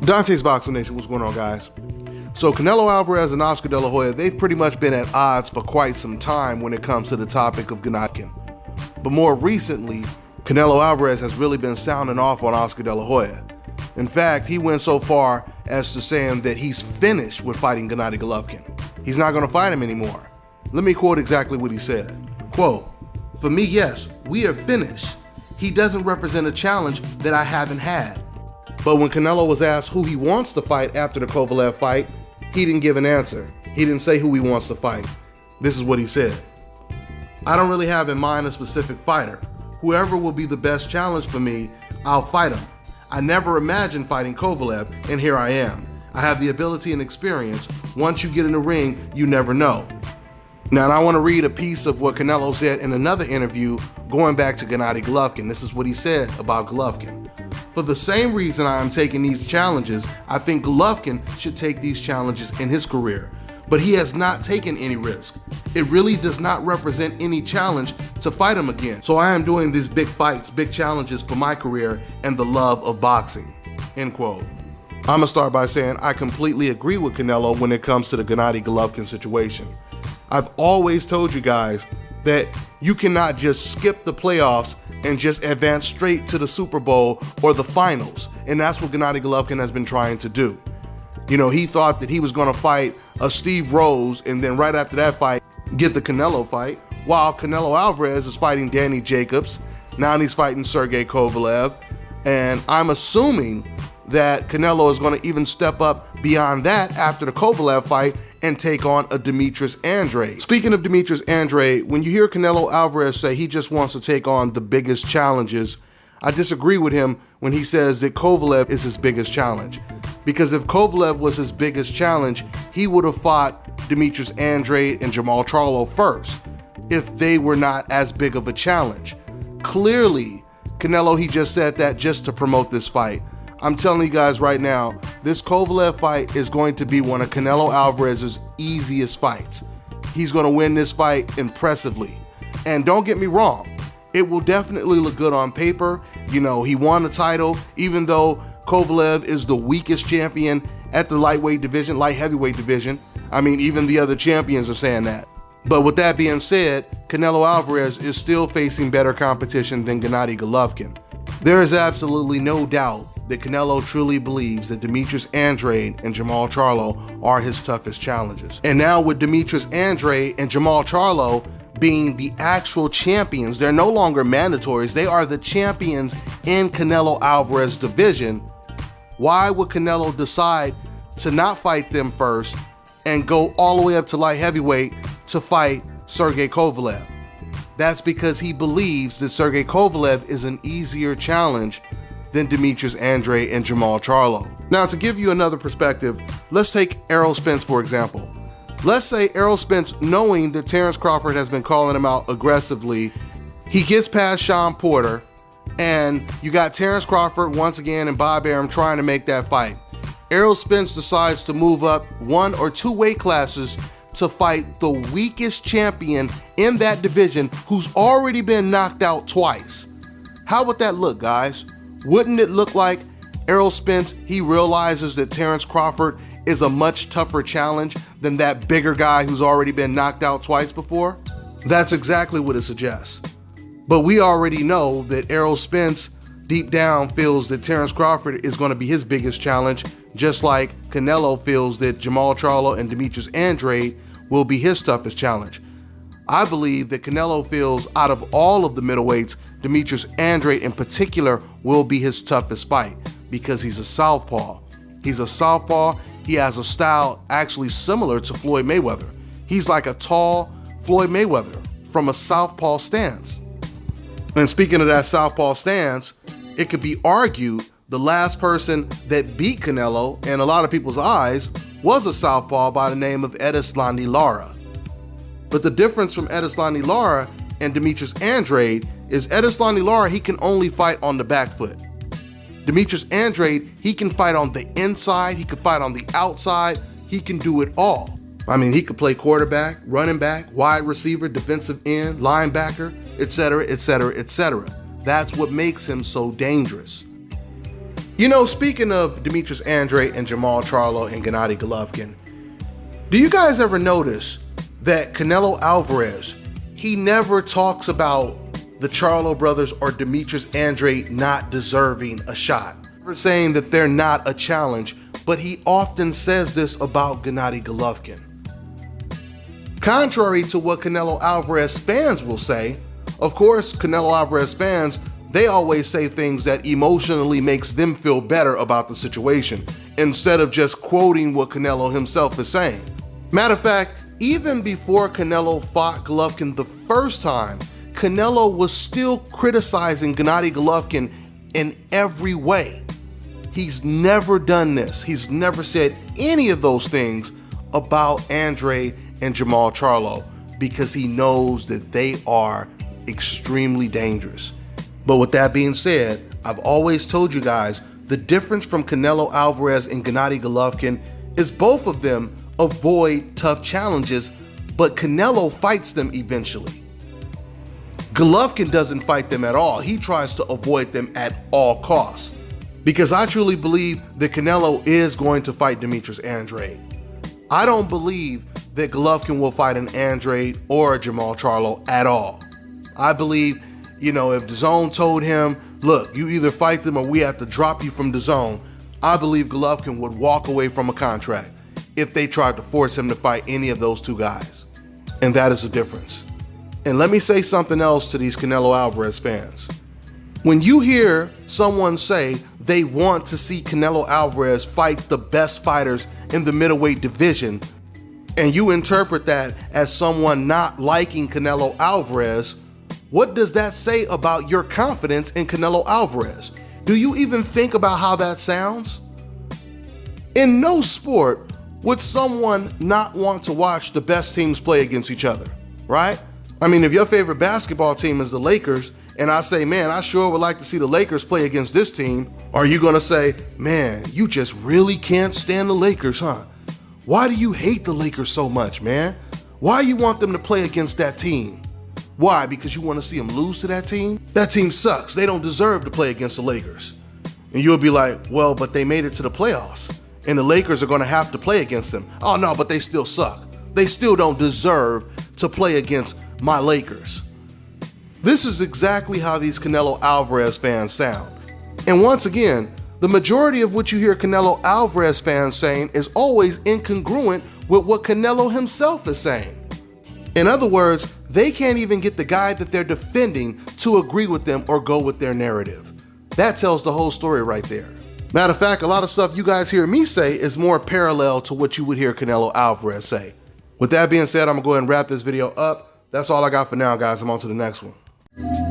Dante's Boxing Nation, what's going on, guys? So Canelo Alvarez and Oscar De La Hoya, they've pretty much been at odds for quite some time when it comes to the topic of Golovkin. But more recently, Canelo Alvarez has really been sounding off on Oscar De La Hoya. In fact, he went so far as to saying that he's finished with fighting Gennady Golovkin. He's not going to fight him anymore. Let me quote exactly what he said. Quote, "For me, yes, we are finished. He doesn't represent a challenge that I haven't had." But when Canelo was asked who he wants to fight after the Kovalev fight, he didn't give an answer. He didn't say who he wants to fight. This is what he said. "I don't really have in mind a specific fighter. Whoever will be the best challenge for me, I'll fight him. I never imagined fighting Kovalev, and here I am. I have the ability and experience. Once you get in the ring, you never know." Now, and I want to read a piece of what Canelo said in another interview going back to Gennady Golovkin. This is what he said about Golovkin. "For the same reason I am taking these challenges, I think Golovkin should take these challenges in his career. But he has not taken any risk. It really does not represent any challenge to fight him again. So I am doing these big fights, big challenges for my career and the love of boxing." End quote. I'm gonna start by saying I completely agree with Canelo when it comes to the Gennady Golovkin situation. I've always told you guys that you cannot just skip the playoffs and just advance straight to the Super Bowl or the finals. And that's what Gennady Golovkin has been trying to do. You know, he thought that he was gonna fight a Steve Rose and then right after that fight, get the Canelo fight, while Canelo Alvarez is fighting Danny Jacobs. Now he's fighting Sergey Kovalev. And I'm assuming that Canelo is gonna even step up beyond that after the Kovalev fight and take on a Demetrius Andrade. Speaking of Demetrius Andrade, when you hear Canelo Alvarez say he just wants to take on the biggest challenges, I disagree with him when he says that Kovalev is his biggest challenge. Because if Kovalev was his biggest challenge, he would have fought Demetrius Andrade and Jermall Charlo first, if they were not as big of a challenge. Clearly, Canelo, he just said that just to promote this fight. I'm telling you guys right now, this Kovalev fight is going to be one of Canelo Alvarez's easiest fights. He's going to win this fight impressively. And don't get me wrong, it will definitely look good on paper. You know, he won the title, even though Kovalev is the weakest champion at the lightweight division, light heavyweight division. I mean, even the other champions are saying that. But with that being said, Canelo Alvarez is still facing better competition than Gennady Golovkin. There is absolutely no doubt that Canelo truly believes that Demetrius Andrade and Jermall Charlo are his toughest challenges. And now with Demetrius Andrade and Jermall Charlo being the actual champions, they're no longer mandatories, they are the champions in Canelo Alvarez's division. Why would Canelo decide to not fight them first and go all the way up to light heavyweight to fight Sergey Kovalev? That's because he believes that Sergey Kovalev is an easier challenge than Demetrius Andrade and Jermall Charlo. Now, to give you another perspective, let's take Errol Spence, for example. Let's say Errol Spence, knowing that Terence Crawford has been calling him out aggressively, he gets past Sean Porter, and you got Terence Crawford once again and Bob Arum trying to make that fight. Errol Spence decides to move up 1 or 2 weight classes to fight the weakest champion in that division who's already been knocked out twice. How would that look, guys? Wouldn't it look like Errol Spence, he realizes that Terence Crawford is a much tougher challenge than that bigger guy who's already been knocked out twice before? That's exactly what it suggests. But we already know that Errol Spence deep down feels that Terence Crawford is going to be his biggest challenge, just like Canelo feels that Jermall Charlo and Demetrius Andrade will be his toughest challenge. I believe that Canelo feels out of all of the middleweights, Demetrius Andrade in particular will be his toughest fight because he's a southpaw. He's a southpaw. He has a style actually similar to Floyd Mayweather. He's like a tall Floyd Mayweather from a southpaw stance. And speaking of that southpaw stance, it could be argued the last person that beat Canelo in a lot of people's eyes was a southpaw by the name of Erislandy Lara. But the difference from Erislandy Lara and Demetrius Andrade is Erislandy Lara, he can only fight on the back foot. Demetrius Andrade, he can fight on the inside, he can fight on the outside, he can do it all. I mean, he could play quarterback, running back, wide receiver, defensive end, linebacker, etc., etc., etc. That's what makes him so dangerous. You know, speaking of Demetrius Andrade and Jermall Charlo and Gennady Golovkin, do you guys ever notice that Canelo Alvarez, he never talks about the Charlo brothers or Demetrius Andrade not deserving a shot? Never saying that they're not a challenge, but he often says this about Gennady Golovkin. Contrary to what Canelo Alvarez fans will say, of course, Canelo Alvarez fans, they always say things that emotionally makes them feel better about the situation, instead of just quoting what Canelo himself is saying. Matter of fact, even before Canelo fought Golovkin the first time, Canelo was still criticizing Gennady Golovkin in every way. He's never done this. He's never said any of those things about Andrade and Jermall Charlo because he knows that they are extremely dangerous. But with that being said, I've always told you guys the difference from Canelo Alvarez and Gennady Golovkin is both of them avoid tough challenges, but Canelo fights them eventually. Golovkin doesn't fight them at all. He tries to avoid them at all costs. Because I truly believe that Canelo is going to fight Demetrius Andrade. I don't believe that Golovkin will fight an Andrade or a Jermall Charlo at all. I believe, you know, if DAZN told him, look, you either fight them or we have to drop you from DAZN, I believe Golovkin would walk away from a contract if they tried to force him to fight any of those two guys. And that is the difference. And let me say something else to these Canelo Alvarez fans. When you hear someone say they want to see Canelo Alvarez fight the best fighters in the middleweight division, and you interpret that as someone not liking Canelo Alvarez, what does that say about your confidence in Canelo Alvarez? Do you even think about how that sounds? In no sport would someone not want to watch the best teams play against each other, right? I mean, if your favorite basketball team is the Lakers, and I say, man, I sure would like to see the Lakers play against this team, are you gonna say, man, you just really can't stand the Lakers, huh? Why do you hate the Lakers so much, man? Why you want them to play against that team? Why? Because you want to see them lose to that team? That team sucks. They don't deserve to play against the Lakers. And you'll be like, well, but they made it to the playoffs, and the Lakers are going to have to play against them. Oh, no, but they still suck. They still don't deserve to play against my Lakers. This is exactly how these Canelo Alvarez fans sound. And once again, the majority of what you hear Canelo Alvarez fans saying is always incongruent with what Canelo himself is saying. In other words, they can't even get the guy that they're defending to agree with them or go with their narrative. That tells the whole story right there. Matter of fact, a lot of stuff you guys hear me say is more parallel to what you would hear Canelo Alvarez say. With that being said, I'm gonna go ahead and wrap this video up. That's all I got for now, guys. I'm on to the next one.